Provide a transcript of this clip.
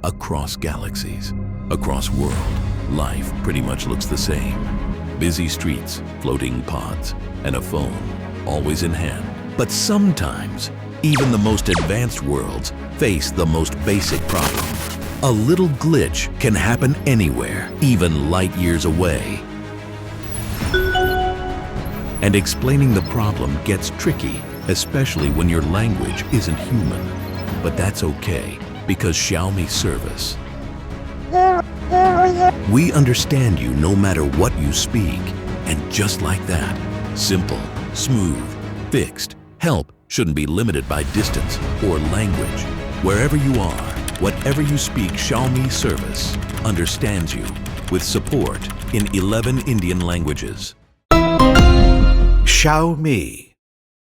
across galaxies, across world, life pretty much looks the same. Busy streets, floating pods, and a phone, always in hand. But sometimes, even the most advanced worlds face the most basic problem. A little glitch can happen anywhere, even light years away. And explaining the problem gets tricky, especially when your language isn't human. But that's okay, because Xiaomi Service. We understand you no matter what you speak, and just like that, simple, smooth, fixed, help shouldn't be limited by distance or language. Wherever you are, whatever you speak, Xiaomi Service understands you with support in 11 Indian languages. Xiaomi.